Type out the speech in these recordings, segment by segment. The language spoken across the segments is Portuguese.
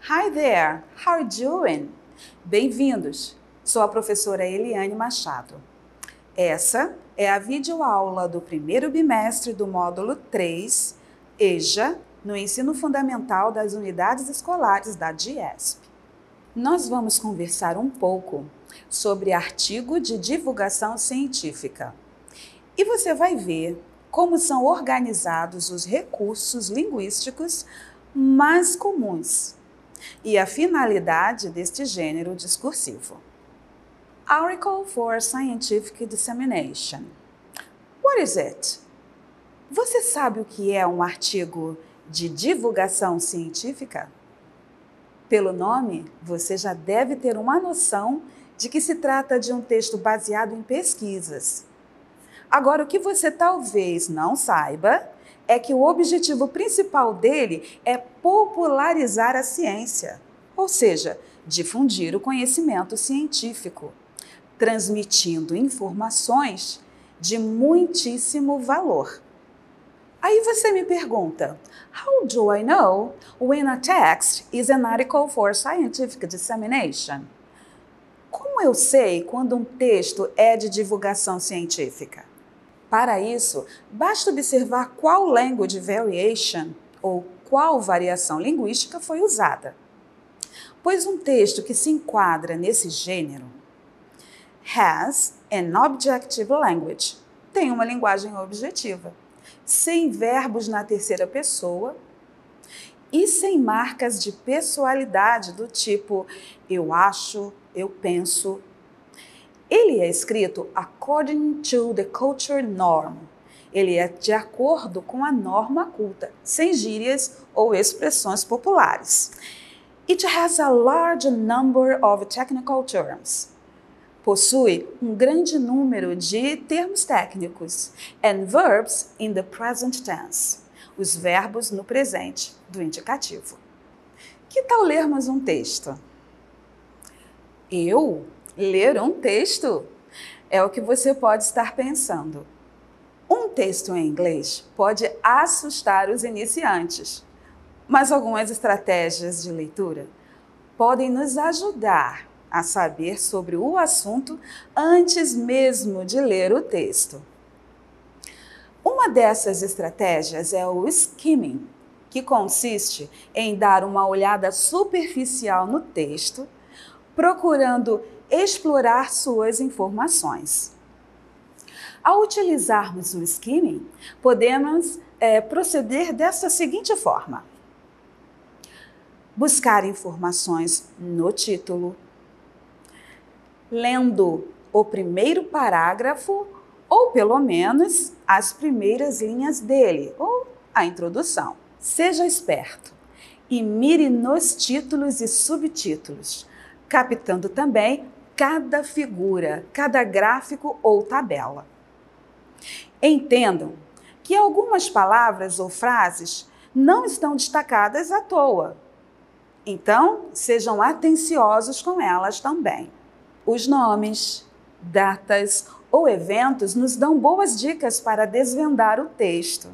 Hi there, how are you doing? Bem-vindos! Sou a professora Eliane Machado. Essa é a videoaula do primeiro bimestre do módulo 3, EJA, no Ensino Fundamental das Unidades Escolares da DIESP. Nós vamos conversar um pouco sobre artigo de divulgação científica. E você vai ver como são organizados os recursos linguísticos mais comuns e a finalidade deste gênero discursivo. Article for Scientific Dissemination. What is it? Você sabe o que é um artigo de divulgação científica? Pelo nome, você já deve ter uma noção de que se trata de um texto baseado em pesquisas. Agora, o que você talvez não saiba é que o objetivo principal dele é popularizar a ciência, ou seja, difundir o conhecimento científico, transmitindo informações de muitíssimo valor. Aí você me pergunta, how do I know when a text is an article for scientific dissemination? Como eu sei quando um texto é de divulgação científica? Para isso, basta observar qual language variation ou qual variação linguística foi usada. Pois um texto que se enquadra nesse gênero has an objective language, tem uma linguagem objetiva, sem verbos na terceira pessoa e sem marcas de pessoalidade do tipo eu acho, eu penso. Ele é escrito according to the culture norm. Ele é de acordo com a norma culta, sem gírias ou expressões populares. It has a large number of technical terms. Possui um grande número de termos técnicos and verbs in the present tense. Os verbos no presente do indicativo. Que tal lermos um texto? Ler um texto? É o que você pode estar pensando. Um texto em inglês pode assustar os iniciantes, mas algumas estratégias de leitura podem nos ajudar a saber sobre o assunto antes mesmo de ler o texto. Uma dessas estratégias é o skimming, que consiste em dar uma olhada superficial no texto, procurando explorar suas informações. Ao utilizarmos o skimming, podemos proceder dessa seguinte forma. Buscar informações no título, lendo o primeiro parágrafo ou pelo menos as primeiras linhas dele, ou a introdução. Seja esperto e mire nos títulos e subtítulos, captando também cada figura, cada gráfico ou tabela. Entendam que algumas palavras ou frases não estão destacadas à toa. Então, sejam atenciosos com elas também. Os nomes, datas ou eventos nos dão boas dicas para desvendar o texto.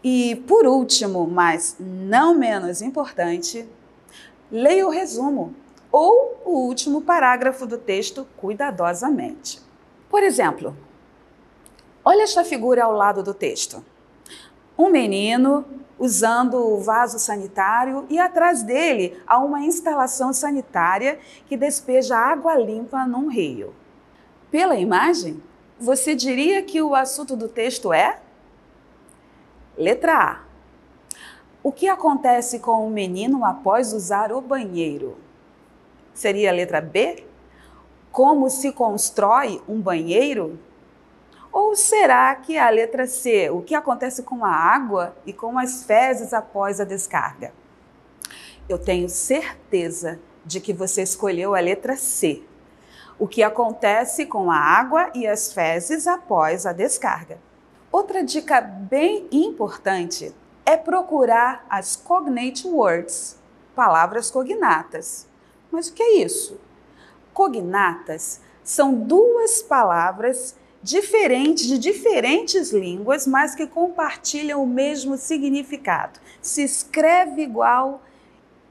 E, por último, mas não menos importante, leia o resumo ou o último parágrafo do texto cuidadosamente. Por exemplo, olha esta figura ao lado do texto. Um menino usando o vaso sanitário e atrás dele há uma instalação sanitária que despeja água limpa num rio. Pela imagem, você diria que o assunto do texto é? Letra A. O que acontece com o menino após usar o banheiro? Seria a letra B? Como se constrói um banheiro? Ou será que é a letra C? O que acontece com a água e com as fezes após a descarga? Eu tenho certeza de que você escolheu a letra C. O que acontece com a água e as fezes após a descarga. Outra dica bem importante é procurar as cognate words, palavras cognatas. Mas o que é isso? Cognatas são duas palavras diferentes de diferentes línguas, mas que compartilham o mesmo significado. Se escreve igual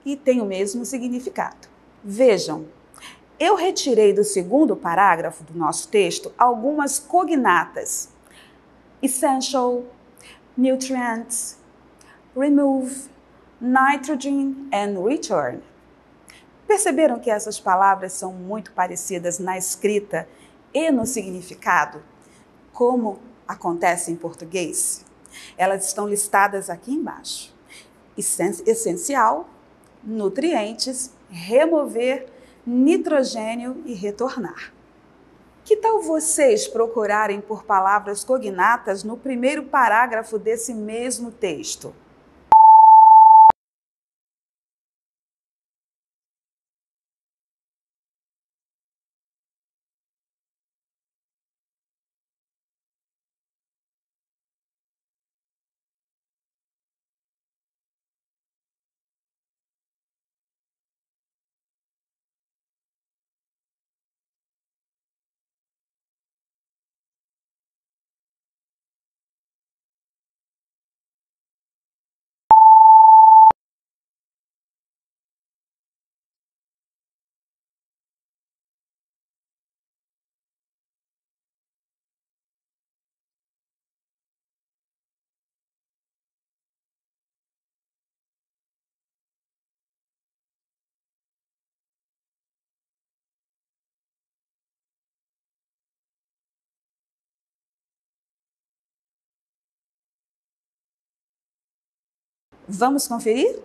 e tem o mesmo significado. Vejam, eu retirei do segundo parágrafo do nosso texto algumas cognatas: essential, nutrients, remove, nitrogen and return. Perceberam que essas palavras são muito parecidas na escrita e no significado, como acontece em português? Elas estão listadas aqui embaixo. Essencial, nutrientes, remover, nitrogênio e retornar. Que tal vocês procurarem por palavras cognatas no primeiro parágrafo desse mesmo texto? Vamos conferir?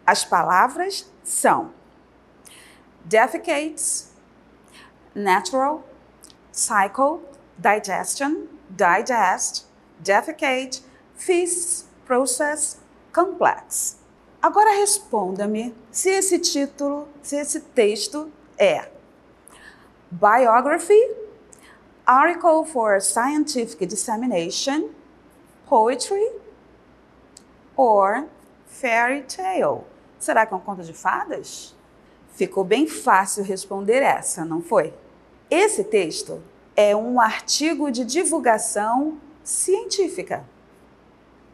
As palavras são defecates, natural, cycle, digestion, digest, defecate, feast, process, complex. Agora responda-me se esse texto é biography, article for scientific dissemination, poetry or fairy tale. Será que é um conto de fadas? Ficou bem fácil responder essa, não foi? Esse texto é um artigo de divulgação científica.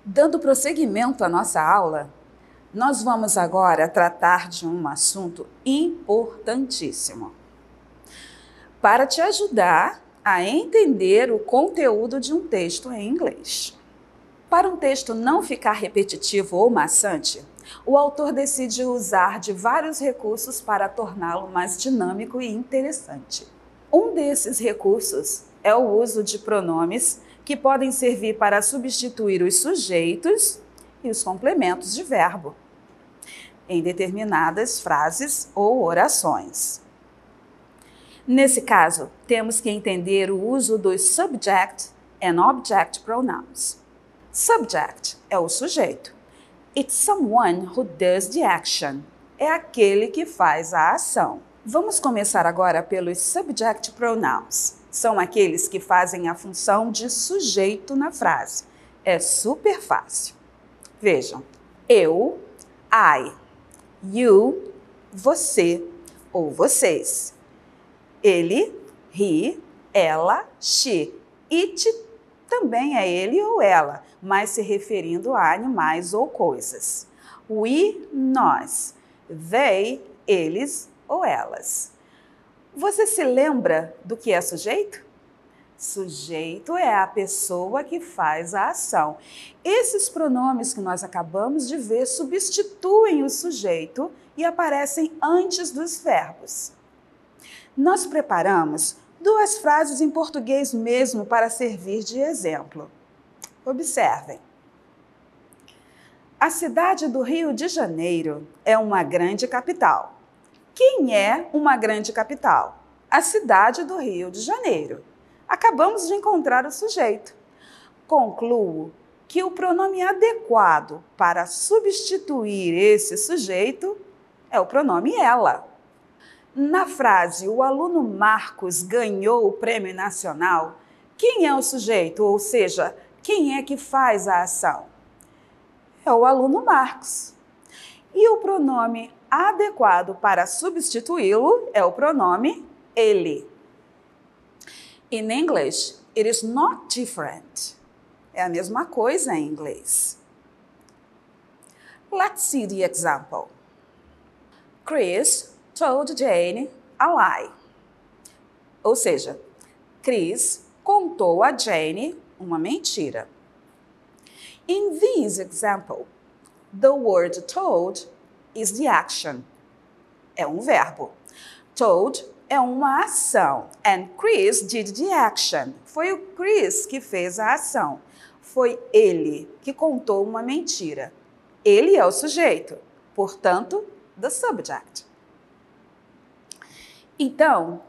Dando prosseguimento à nossa aula, nós vamos agora tratar de um assunto importantíssimo para te ajudar a entender o conteúdo de um texto em inglês. Para um texto não ficar repetitivo ou maçante, o autor decide usar de vários recursos para torná-lo mais dinâmico e interessante. Um desses recursos é o uso de pronomes que podem servir para substituir os sujeitos e os complementos de verbo em determinadas frases ou orações. Nesse caso, temos que entender o uso dos subject and object pronouns. Subject é o sujeito. It's someone who does the action. É aquele que faz a ação. Vamos começar agora pelos subject pronouns. São aqueles que fazem a função de sujeito na frase. É super fácil. Vejam, eu, I, you, você ou vocês. Ele, he, ela, she. It também é ele ou ela, mas se referindo a animais ou coisas. We, nós. They, eles ou elas. Você se lembra do que é sujeito? Sujeito é a pessoa que faz a ação. Esses pronomes que nós acabamos de ver substituem o sujeito e aparecem antes dos verbos. Nós preparamos duas frases em português mesmo para servir de exemplo. Observem. A cidade do Rio de Janeiro é uma grande capital. Quem é uma grande capital? A cidade do Rio de Janeiro. Acabamos de encontrar o sujeito. Concluo que o pronome adequado para substituir esse sujeito é o pronome ela. Na frase, o aluno Marcos ganhou o prêmio nacional, quem é o sujeito? Ou seja, quem é que faz a ação? É o aluno Marcos. E o pronome adequado para substituí-lo é o pronome ele. In English, it is not different. É a mesma coisa em inglês. Let's see the example. Chris told Jane a lie. Ou seja, Chris contou a Jane uma mentira. In this example, the word told is the action. É um verbo. Told é uma ação. And Chris did the action. Foi o Chris que fez a ação. Foi ele que contou uma mentira. Ele é o sujeito. Portanto, the subject. Então,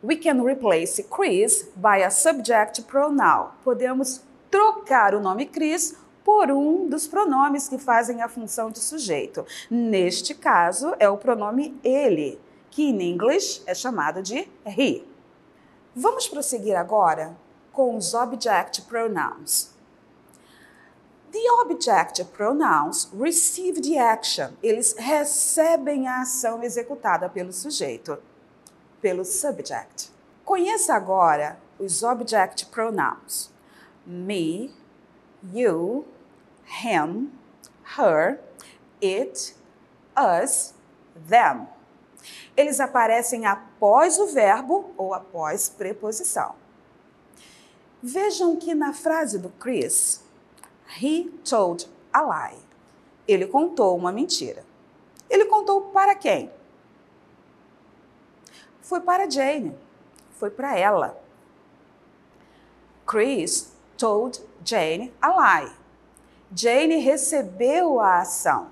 we can replace Chris by a subject pronoun. Podemos trocar o nome Chris por um dos pronomes que fazem a função de sujeito. Neste caso, é o pronome ele, que em inglês é chamado de he. Vamos prosseguir agora com os object pronouns. The object pronouns receive the action. Eles recebem a ação executada pelo sujeito, pelo subject. Conheça agora os object pronouns. Me, you, him, her, it, us, them. Eles aparecem após o verbo ou após preposição. Vejam que na frase do Chris, he told a lie. Ele contou uma mentira. Ele contou para quem? Foi para Jane. Foi para ela. Chris told Jane a lie. Jane recebeu a ação.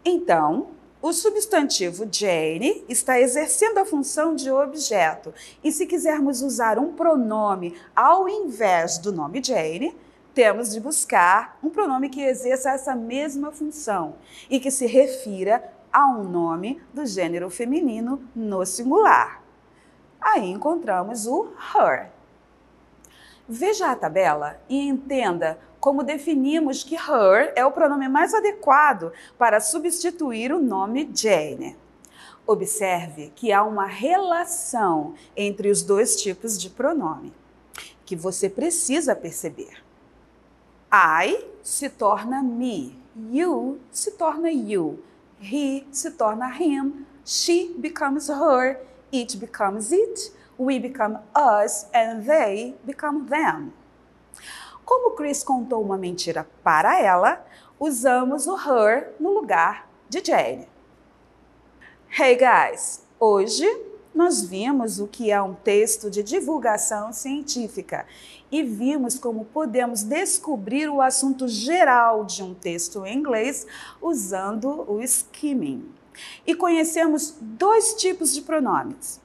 Então, o substantivo Jane está exercendo a função de objeto. E se quisermos usar um pronome ao invés do nome Jane, temos de buscar um pronome que exerça essa mesma função e que se refira a um nome do gênero feminino no singular. Aí encontramos o her. Veja a tabela e entenda como definimos que her é o pronome mais adequado para substituir o nome Jane. Observe que há uma relação entre os dois tipos de pronome, que você precisa perceber. I se torna me, you se torna you, he se torna him, she becomes her, it becomes it, we become us, and they become them. Como Chris contou uma mentira para ela, usamos o her no lugar de Jane. Hey guys! Hoje nós vimos o que é um texto de divulgação científica e vimos como podemos descobrir o assunto geral de um texto em inglês usando o skimming. E conhecemos dois tipos de pronomes,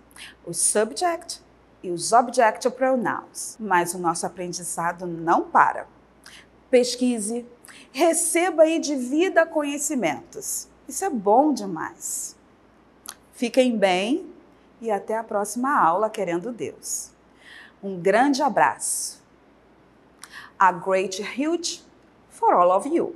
o subject e os object pronouns. Mas o nosso aprendizado não para. Pesquise, receba e divida conhecimentos. Isso é bom demais. Fiquem bem e até a próxima aula, querendo Deus. Um grande abraço. A great huge for all of you.